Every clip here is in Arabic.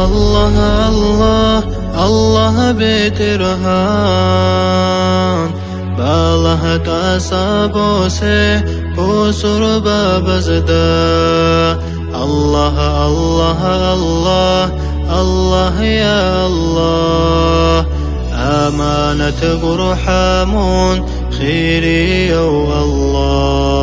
الله الله الله بترهان بالله تاسبوسه بسر بابزدا الله الله الله الله يا الله أمانة برحمون خيري يا الله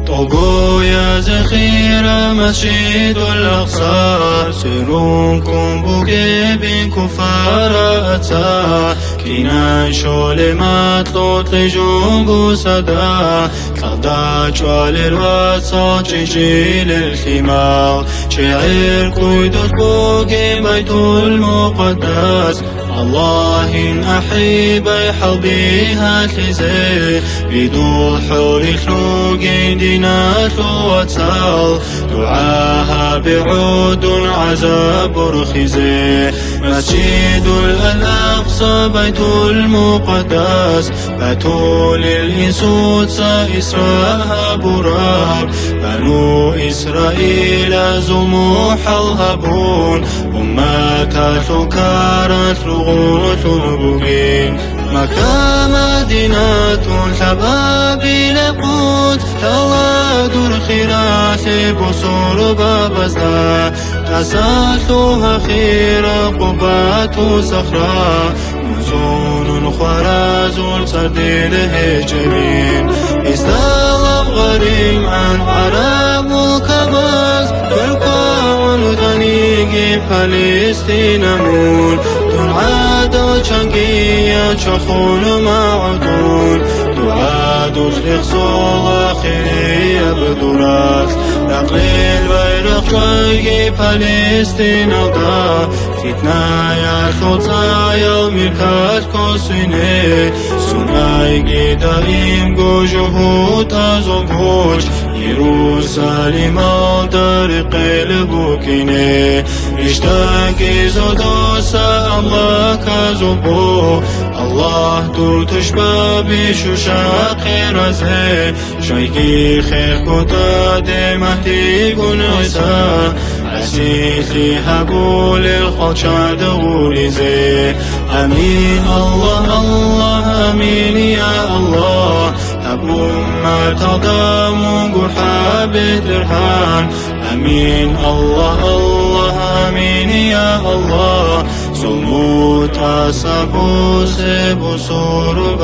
طوقوا يا زخير مسجد الأقصى سرونكم بوكي كفارة كنا شول ما تطلجون بوسدا كدا شوال الواسع جيل الخمار شعير قيدت بوكي بيت المقدس الله أحب حبيها تلزي بدو حول خلوق دينات واتسال دعاها بعود عذاب رخزي مسجد الأقصى بيت المقدس بتول الإنسوس إسراها براب بنو إسرائيل زموح الهبون أمات ثكارت لغوت البقين مكة مدينة شبابيل قوت تلاد الخيرات بصور بابزدا تسالتها خير قبات صخرة نزول خراز سرديل هجمين استلم غريم عن عرب الكباز برقاع الغنيق فلسطين مون دون عادة شنقية شخون معدون تعاد الإخصال آخرية بدورات نقل بيرق شنقي فلسطين دا فتنة يا خطا يوم الكات كوسيني سناي قدائم جوجهوت أزوجوش يروساليم طريق البوكيني اشتاقي زودوسا الله كزبو الله تو تشبه بشوشاق رزه شايقي خير كتا دي مهدي قنوسا عسيتي هبول الخلشاد غوليزي أمين الله الله أمين يا الله أبو ما تضام قرحاب الرحان أمين الله الله أمين يا الله صموت أسبوس بصور